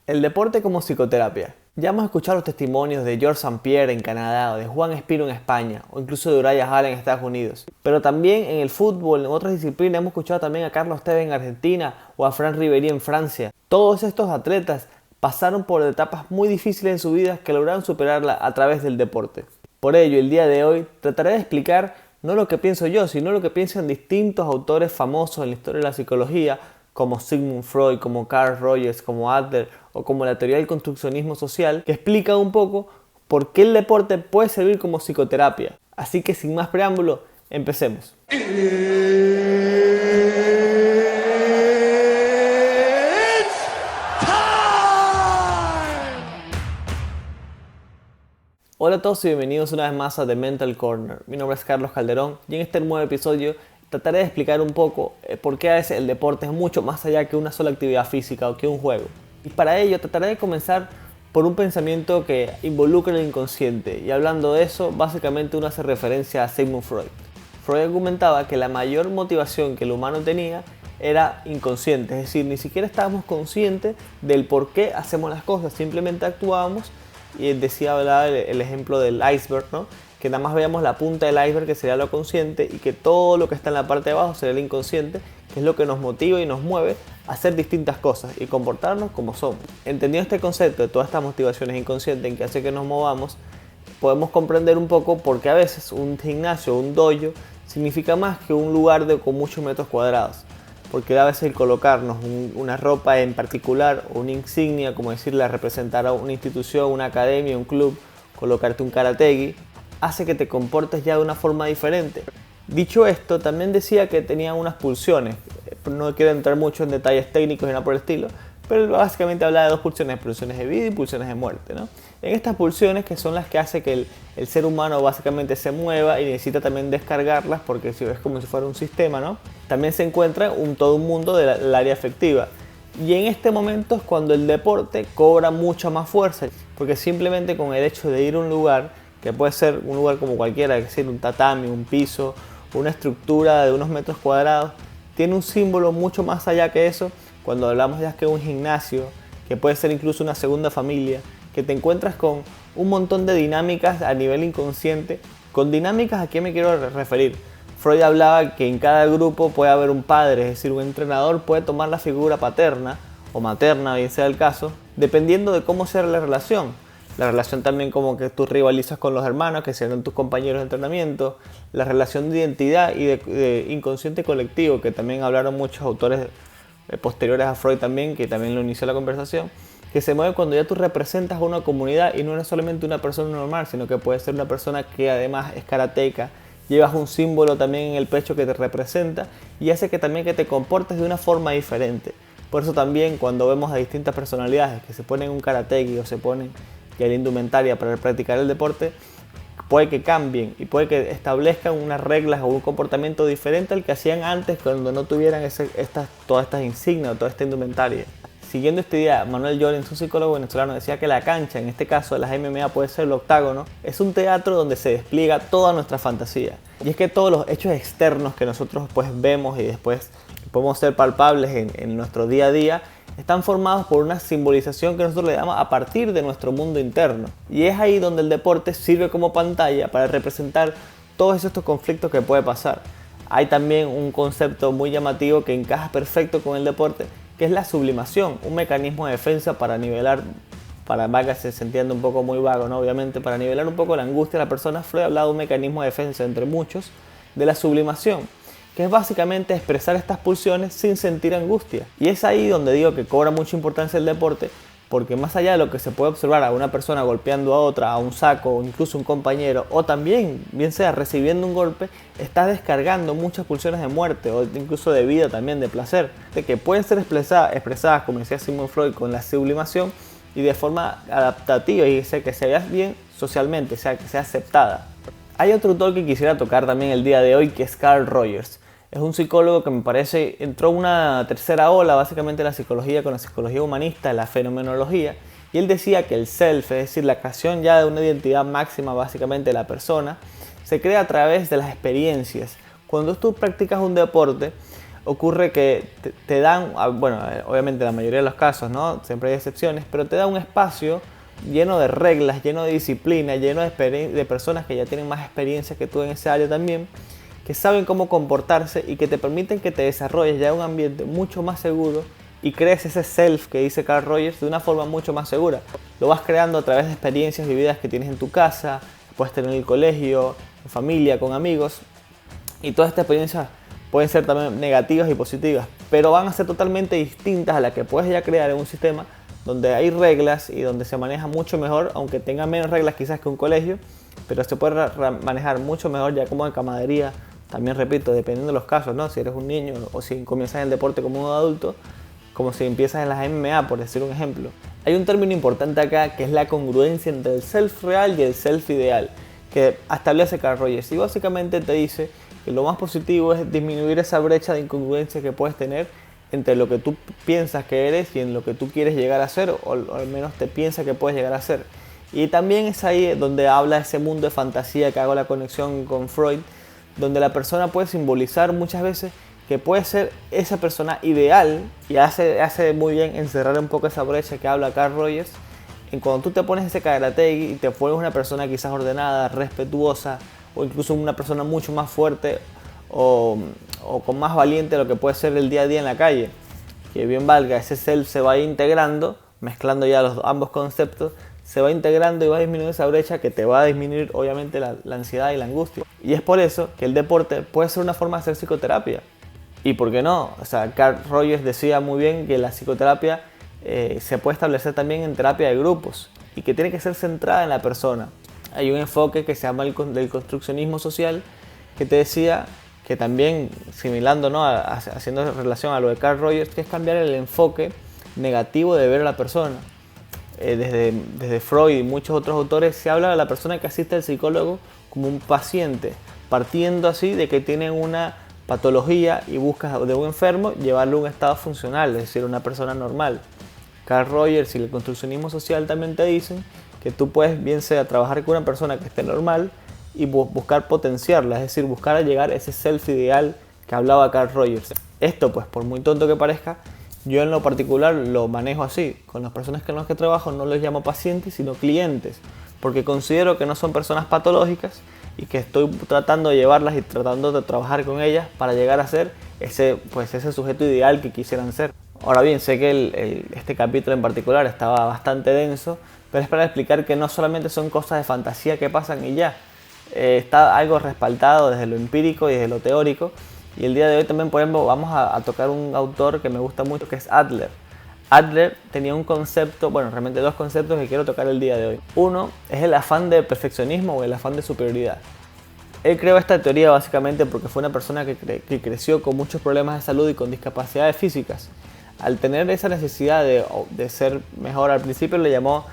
El deporte como psicoterapia. Ya hemos escuchado los testimonios de George St. Pierre en Canadá, o de Juan Espino en España, o incluso de Uriah Hall en Estados Unidos. Pero también en el fútbol, en otras disciplinas, hemos escuchado también a Carlos Tevez en Argentina o a Fran Ribéry en Francia. Todos estos atletas pasaron por etapas muy difíciles en su vida que lograron superarla a través del deporte. Por ello, el día de hoy trataré de explicar no lo que pienso yo, sino lo que piensan distintos autores famosos en la historia de la psicología, como Sigmund Freud, como Carl Rogers, como Adler o como la teoría del construccionismo social, que explica un poco por qué el deporte puede servir como psicoterapia. Así que sin más preámbulo, empecemos. Hola a todos y bienvenidos una vez más a The Mental Corner. Mi nombre es Carlos Calderón y en este nuevo episodio trataré de explicar un poco por qué a veces el deporte es mucho más allá que una sola actividad física o que un juego. Y para ello trataré de comenzar por un pensamiento que involucra el inconsciente, y hablando de eso, básicamente uno hace referencia a Sigmund Freud. Freud argumentaba que la mayor motivación que el humano tenía era inconsciente, es decir, ni siquiera estábamos conscientes del por qué hacemos las cosas, simplemente actuábamos. Y hablaba el ejemplo del iceberg, ¿no? Que nada más veamos la punta del iceberg, que sería lo consciente, y que todo lo que está en la parte de abajo sería el inconsciente, que es lo que nos motiva y nos mueve a hacer distintas cosas y comportarnos como somos. Entendiendo este concepto de todas estas motivaciones inconscientes en que hace que nos movamos, podemos comprender un poco por qué a veces un gimnasio o un dojo significa más que un lugar con muchos metros cuadrados. Porque a veces el colocarnos una ropa en particular o una insignia, como decirle, representar a una institución, una academia, un club, colocarte un karategi, hace que te comportes ya de una forma diferente. Dicho esto, también decía que tenía unas pulsiones. No quiero entrar mucho en detalles técnicos y nada por el estilo, pero básicamente hablaba de dos pulsiones de vida y pulsiones de muerte, ¿no? En estas pulsiones, que son las que hace que el ser humano básicamente se mueva y necesita también descargarlas, porque es como si fuera un sistema, ¿no? También se encuentra todo un mundo del área afectiva. Y en este momento es cuando el deporte cobra mucha más fuerza, porque simplemente con el hecho de ir a un lugar, que puede ser un lugar como cualquiera, es decir, un tatami, un piso, una estructura de unos metros cuadrados, tiene un símbolo mucho más allá que eso. Cuando hablamos ya que un gimnasio, que puede ser incluso una segunda familia, que te encuentras con un montón de dinámicas a nivel inconsciente. Con dinámicas, ¿a qué me quiero referir? Freud hablaba que en cada grupo puede haber un padre, es decir, un entrenador puede tomar la figura paterna o materna, bien sea el caso, dependiendo de cómo sea la relación. La relación también como que tú rivalizas con los hermanos, que serán tus compañeros de entrenamiento. La relación de identidad y de inconsciente colectivo, que también hablaron muchos autores posteriores a Freud también, que también lo inició la conversación, que se mueve cuando ya tú representas a una comunidad y no eres solamente una persona normal, sino que puede ser una persona que además es karateca, llevas un símbolo también en el pecho que te representa y hace que también que te comportes de una forma diferente. Por eso también cuando vemos a distintas personalidades que se ponen un karateki o se ponen ya la indumentaria para practicar el deporte, puede que cambien y puede que establezcan unas reglas o un comportamiento diferente al que hacían antes cuando no tuvieran todas estas insignias o toda esta indumentaria. Siguiendo esta idea, Manuel Llorens, un psicólogo venezolano, decía que la cancha, en este caso de las MMA puede ser el octágono, es un teatro donde se despliega toda nuestra fantasía. Y es que todos los hechos externos que nosotros pues vemos y después podemos ser palpables en nuestro día a día, están formados por una simbolización que nosotros le damos a partir de nuestro mundo interno. Y es ahí donde el deporte sirve como pantalla para representar todos estos conflictos que puede pasar. Hay también un concepto muy llamativo que encaja perfecto con el deporte, que es la sublimación, un mecanismo de defensa para nivelar, que se entienda un poco muy vago, ¿no? Obviamente, para nivelar un poco la angustia de la persona. Freud ha hablado de un mecanismo de defensa entre muchos de la sublimación, que es básicamente expresar estas pulsiones sin sentir angustia. Y es ahí donde digo que cobra mucha importancia el deporte, porque más allá de lo que se puede observar a una persona golpeando a otra, a un saco o incluso un compañero, o también, bien sea recibiendo un golpe, estás descargando muchas pulsiones de muerte o incluso de vida también, de placer, de que pueden ser expresadas, como decía Sigmund Freud, con la sublimación y de forma adaptativa y que se vea bien socialmente, o sea, que sea aceptada. Hay otro autor que quisiera tocar también el día de hoy, que es Carl Rogers. Es un psicólogo que me parece entró una tercera ola básicamente en la psicología con la psicología humanista, la fenomenología, y él decía que el self, es decir, la creación ya de una identidad máxima básicamente de la persona, se crea a través de las experiencias. Cuando tú practicas un deporte, ocurre que te dan, bueno, obviamente en la mayoría de los casos, ¿no? Siempre hay excepciones, pero te da un espacio lleno de reglas, lleno de disciplina, lleno de personas que ya tienen más experiencia que tú en esa área también, que saben cómo comportarse y que te permiten que te desarrolles ya en un ambiente mucho más seguro y crees ese self que dice Carl Rogers de una forma mucho más segura. Lo vas creando a través de experiencias vividas que tienes en tu casa, puedes tener en el colegio, en familia, con amigos, y todas estas experiencias pueden ser también negativas y positivas, pero van a ser totalmente distintas a las que puedes ya crear en un sistema donde hay reglas y donde se maneja mucho mejor, aunque tenga menos reglas quizás que un colegio, pero se puede manejar mucho mejor ya como en camaradería. También repito, dependiendo de los casos, ¿no? Si eres un niño o si comienzas en el deporte como un adulto, como si empiezas en las MMA, por decir un ejemplo. Hay un término importante acá que es la congruencia entre el self real y el self ideal, que establece Carl Rogers, y básicamente te dice que lo más positivo es disminuir esa brecha de incongruencia que puedes tener entre lo que tú piensas que eres y en lo que tú quieres llegar a ser, o al menos te piensas que puedes llegar a ser. Y también es ahí donde habla ese mundo de fantasía, que hago la conexión con Freud, donde la persona puede simbolizar muchas veces que puede ser esa persona ideal, y hace muy bien encerrar un poco esa brecha que habla Carl Rogers, en cuando tú te pones ese karategui y te vuelves una persona quizás ordenada, respetuosa, o incluso una persona mucho más fuerte o con más valiente de lo que puede ser el día a día en la calle. Que bien valga, ese self se va integrando, mezclando ya ambos conceptos, se va integrando y va a disminuir esa brecha que te va a disminuir obviamente la ansiedad y la angustia. Y es por eso que el deporte puede ser una forma de hacer psicoterapia. ¿Y por qué no? O sea, Carl Rogers decía muy bien que la psicoterapia se puede establecer también en terapia de grupos y que tiene que ser centrada en la persona. Hay un enfoque que se llama el del construccionismo social, que te decía que también, similando, ¿no? Haciendo relación a lo de Carl Rogers, que es cambiar el enfoque negativo de ver a la persona. Desde Freud y muchos otros autores se habla de la persona que asiste al psicólogo como un paciente, partiendo así de que tienen una patología y buscas de un enfermo llevarlo a un estado funcional, es decir, una persona normal. Carl Rogers y el construccionismo social también te dicen que tú puedes bien sea trabajar con una persona que esté normal y buscar potenciarla, es decir, buscar llegar a ese self ideal que hablaba Carl Rogers. Esto, pues, por muy tonto que parezca, yo en lo particular lo manejo así. Con las personas con las que trabajo no los llamo pacientes, sino clientes, porque considero que no son personas patológicas y que estoy tratando de llevarlas y tratando de trabajar con ellas para llegar a ser ese sujeto ideal que quisieran ser. Ahora bien, sé que este capítulo en particular estaba bastante denso, pero es para explicar que no solamente son cosas de fantasía que pasan y ya. Está algo respaldado desde lo empírico y desde lo teórico. Y el día de hoy también, por ejemplo, vamos a tocar un autor que me gusta mucho, que es Adler. Adler tenía un concepto, bueno, realmente dos conceptos que quiero tocar el día de hoy. Uno es el afán de perfeccionismo o el afán de superioridad. Él creó esta teoría básicamente porque fue una persona que creció con muchos problemas de salud y con discapacidades físicas. Al tener esa necesidad de ser mejor, al principio le llamó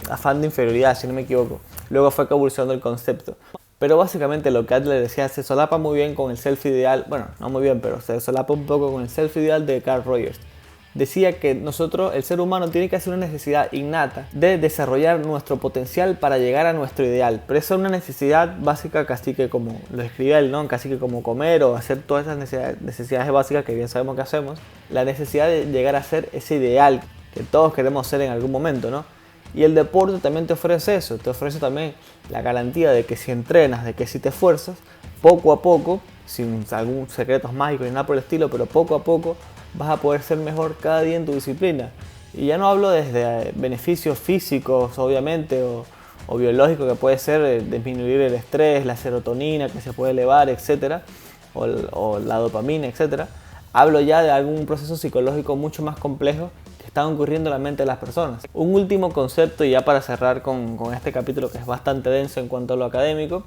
afán de inferioridad, si no me equivoco. Luego fue evolucionando el concepto. Pero básicamente lo que Adler decía se solapa muy bien con el self ideal, bueno, no muy bien, pero se solapa un poco con el self ideal de Carl Rogers. Decía que nosotros, el ser humano, tiene que hacer una necesidad innata de desarrollar nuestro potencial para llegar a nuestro ideal. Pero esa es una necesidad básica, casi que como lo escribía él, ¿no? Casi que como comer o hacer todas esas necesidades básicas que bien sabemos que hacemos. La necesidad de llegar a ser ese ideal que todos queremos ser en algún momento, ¿no? Y el deporte también te ofrece eso, te ofrece también la garantía de que si entrenas, de que si te esfuerzas, poco a poco, sin algún secretos mágicos ni nada por el estilo, pero poco a poco vas a poder ser mejor cada día en tu disciplina. Y ya no hablo desde beneficios físicos, obviamente, o biológicos, que puede ser disminuir el estrés, la serotonina que se puede elevar, etc., o la dopamina, etc. Hablo ya de algún proceso psicológico mucho más complejo que está ocurriendo en la mente de las personas. Un último concepto, y ya para cerrar con este capítulo que es bastante denso en cuanto a lo académico,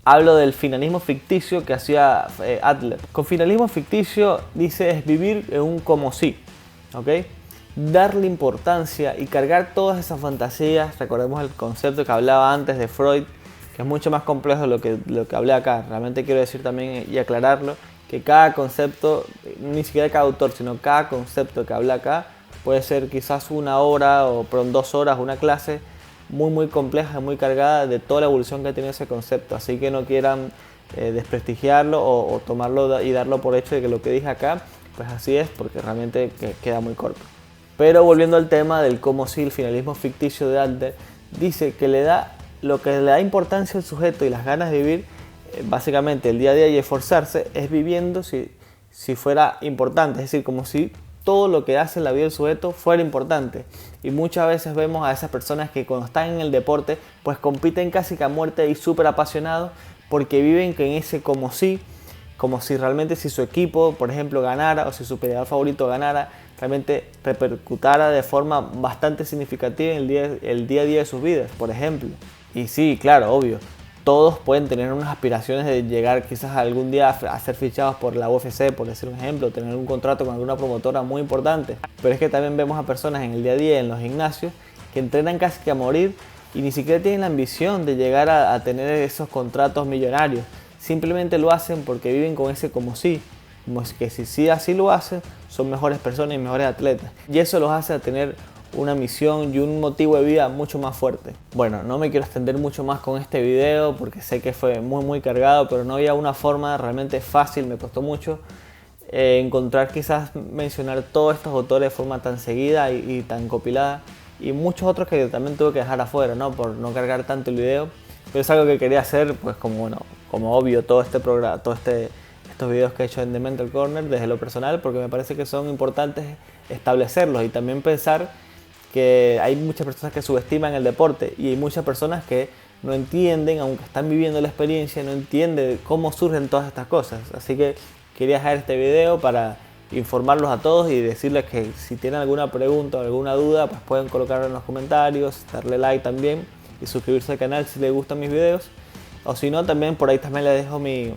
hablo del finalismo ficticio que hacía Adler. Con finalismo ficticio, dice, es vivir en un como si, ¿ok? Darle importancia y cargar todas esas fantasías. Recordemos el concepto que hablaba antes de Freud, que es mucho más complejo de lo que hablé acá. Realmente quiero decir también y aclararlo, que cada concepto, ni siquiera cada autor, sino cada concepto que habla acá, puede ser quizás una hora o 2 horas, una clase muy compleja, muy cargada de toda la evolución que ha tenido ese concepto. Así que no quieran desprestigiarlo o tomarlo y darlo por hecho de que lo que dije acá, pues así es, porque realmente queda muy corto. Pero volviendo al tema del cómo sí, el finalismo ficticio de Adler, dice que lo que le da importancia al sujeto y las ganas de vivir, básicamente el día a día y esforzarse, es viviendo si fuera importante, es decir, como si todo lo que hace en la vida del sujeto fuera importante. Y muchas veces vemos a esas personas que cuando están en el deporte, pues compiten casi que a muerte y súper apasionados, porque viven en ese como si realmente si su equipo, por ejemplo, ganara o si su peleador favorito ganara, realmente repercutara de forma bastante significativa en el día a día de sus vidas, por ejemplo. Y sí, claro, obvio, todos pueden tener unas aspiraciones de llegar quizás algún día a ser fichados por la UFC, por decir un ejemplo, tener un contrato con alguna promotora muy importante. Pero es que también vemos a personas en el día a día, en los gimnsios, que entrenan casi que a morir y ni siquiera tienen la ambición de llegar a tener esos contratos millonarios. Simplemente lo hacen porque viven con ese como si que si así lo hacen, son mejores personas y mejores atletas. Y eso los hace tener una misión y un motivo de vida mucho más fuerte. Bueno, no me quiero extender mucho más con este video porque sé que fue muy cargado, pero no había una forma realmente fácil, me costó mucho encontrar quizás mencionar todos estos autores de forma tan seguida y tan compilada, y muchos otros que también tuve que dejar afuera, ¿no? Por no cargar tanto el video, pero es algo que quería hacer, pues como obvio todo este programa, estos videos que he hecho en The Mental Corner desde lo personal, porque me parece que son importantes establecerlos y también pensar que hay muchas personas que subestiman el deporte y hay muchas personas que no entienden, aunque están viviendo la experiencia, no entienden cómo surgen todas estas cosas. Así que quería dejar este video para informarlos a todos y decirles que si tienen alguna pregunta o alguna duda, pues pueden colocarlo en los comentarios, darle like también y suscribirse al canal si les gustan mis videos. O si no, también por ahí también les dejo mi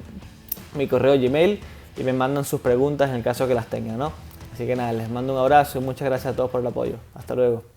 correo Gmail y me mandan sus preguntas en el caso que las tengan, ¿no? Así que nada, les mando un abrazo y muchas gracias a todos por el apoyo. Hasta luego.